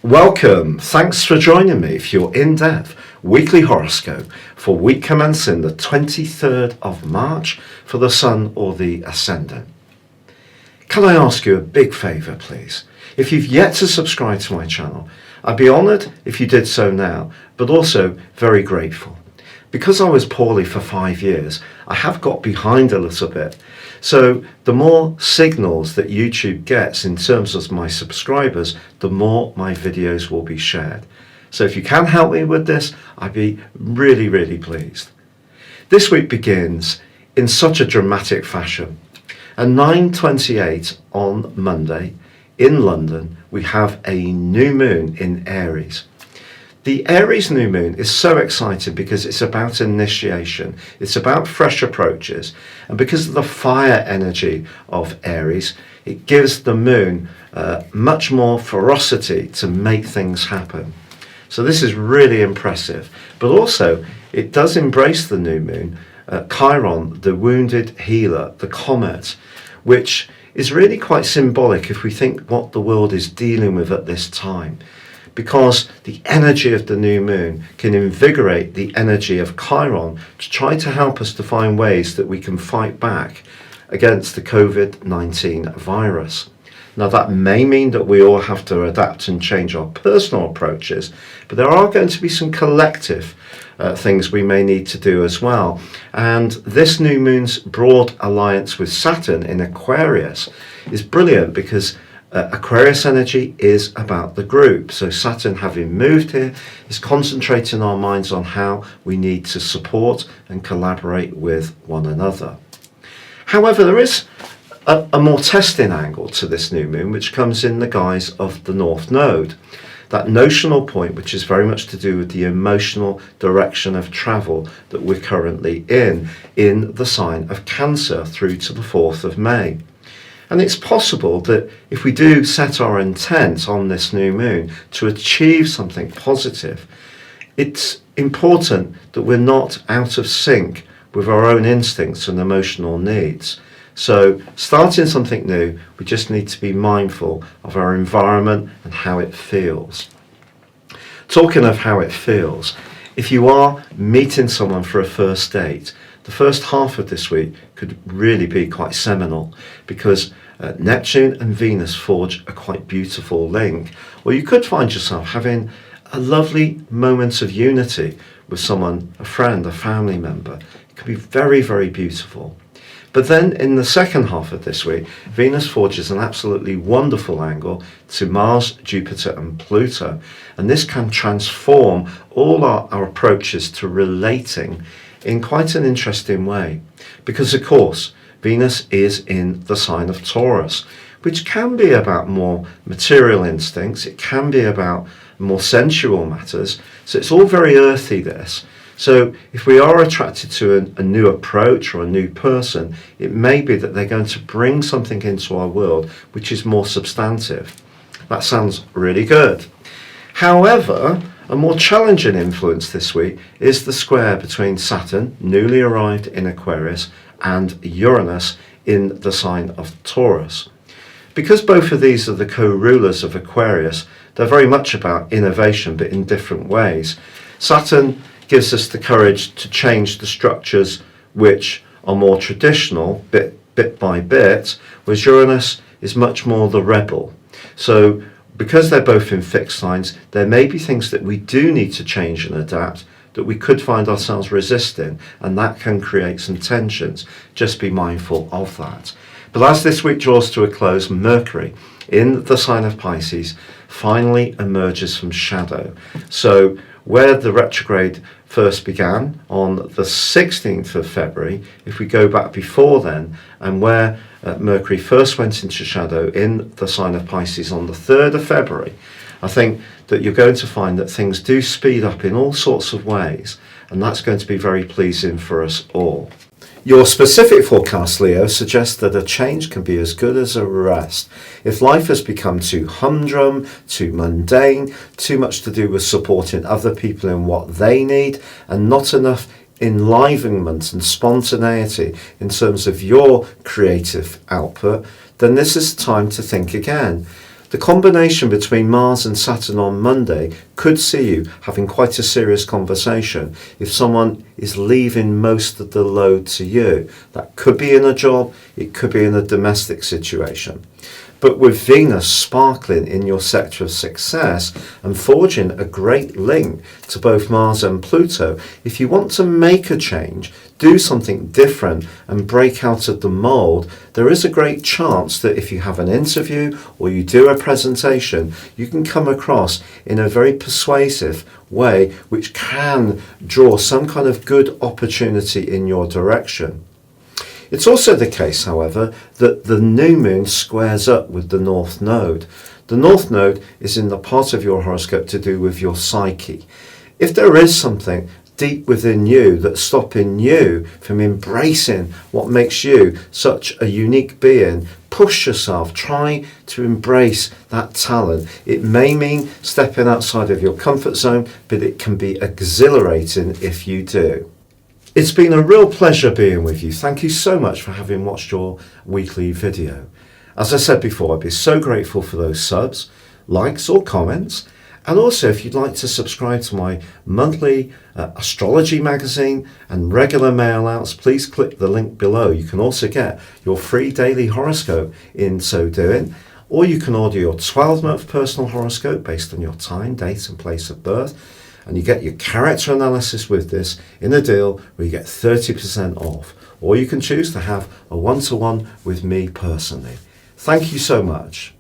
Welcome. Thanks for joining me for your in-depth weekly horoscope for week commencing the 23rd of March for the Sun or the Ascendant. Can I ask you a big favour, please? If you've yet to subscribe to my channel, I'd be honoured if you did so now, but also very grateful. Because I was poorly for 5 years, I have got behind a little bit. So the more signals that YouTube gets in terms of my subscribers, the more my videos will be shared. So if you can help me with this, I'd be really, really pleased. This week begins in such a dramatic fashion. At 9:28 on Monday in London, we have a new moon in Aries. The Aries New Moon is so exciting because it's about initiation, it's about fresh approaches, and because of the fire energy of Aries, it gives the moon much more ferocity to make things happen. So this is really impressive, but also it does embrace the new moon, Chiron, the wounded healer, the comet, which is really quite symbolic if we think what the world is dealing with at this time. Because the energy of the new moon can invigorate the energy of Chiron to try to help us to find ways that we can fight back against the COVID-19 virus. Now that may mean that we all have to adapt and change our personal approaches, but there are going to be some collective things we may need to do as well. And this new moon's broad alliance with Saturn in Aquarius is brilliant because Aquarius energy is about the group. So Saturn, having moved here, is concentrating our minds on how we need to support and collaborate with one another. However, there is a more testing angle to this new moon, which comes in the guise of the North Node. That notional point, which is very much to do with the emotional direction of travel that we're currently in the sign of Cancer through to the 4th of May. And it's possible that if we do set our intent on this new moon to achieve something positive, it's important that we're not out of sync with our own instincts and emotional needs. So starting something new, we just need to be mindful of our environment and how it feels. Talking of how it feels, if you are meeting someone for a first date, the first half of this week could really be quite seminal because Neptune and Venus forge a quite beautiful link. Or you could find yourself having a lovely moment of unity with someone, a friend, a family member. It could be very, very beautiful. But then in the second half of this week, Venus forges an absolutely wonderful angle to Mars, Jupiter and Pluto. And this can transform all our approaches to relating in quite an interesting way. Because of course, Venus is in the sign of Taurus, which can be about more material instincts. It can be about more sensual matters. So it's all very earthy, this. So if we are attracted to a new approach or a new person, it may be that they're going to bring something into our world which is more substantive. That sounds really good. However, a more challenging influence this week is the square between Saturn, newly arrived in Aquarius, and Uranus in the sign of Taurus. Because both of these are the co-rulers of Aquarius, they're very much about innovation, but in different ways. Saturn gives us the courage to change the structures which are more traditional, bit by bit, whereas Uranus is much more the rebel. So because they're both in fixed signs, there may be things that we do need to change and adapt that we could find ourselves resisting, and that can create some tensions. Just be mindful of that. But as this week draws to a close, Mercury in the sign of Pisces finally emerges from shadow. So where the retrograde first began on the 16th of February, if we go back before then, and where Mercury first went into shadow in the sign of Pisces on the 3rd of February, I think that you're going to find that things do speed up in all sorts of ways, and that's going to be very pleasing for us all. Your specific forecast, Leo, suggests that a change can be as good as a rest. If life has become too humdrum, too mundane, too much to do with supporting other people in what they need, and not enough enlivenment and spontaneity in terms of your creative output, then this is time to think again. The combination between Mars and Saturn on Monday could see you having quite a serious conversation if someone is leaving most of the load to you. That could be in a job, it could be in a domestic situation. But with Venus sparkling in your sector of success and forging a great link to both Mars and Pluto, if you want to make a change, do something different and break out of the mold, there is a great chance that if you have an interview or you do a presentation, you can come across in a very persuasive way which can draw some kind of good opportunity in your direction. It's also the case, however, that the new moon squares up with the North Node. The North Node is in the part of your horoscope to do with your psyche. If there is something deep within you that's stopping you from embracing what makes you such a unique being, push yourself, try to embrace that talent. It may mean stepping outside of your comfort zone, but it can be exhilarating if you do. It's been a real pleasure being with you. Thank you so much for having watched your weekly video. As I said before, I'd be so grateful for those subs, likes or comments. And also, if you'd like to subscribe to my monthly astrology magazine and regular mail outs, please click the link below. You can also get your free daily horoscope in so doing, or you can order your 12-month personal horoscope based on your time, date and place of birth. And you get your character analysis with this in a deal where you get 30% off. Or you can choose to have a one-to-one with me personally. Thank you so much.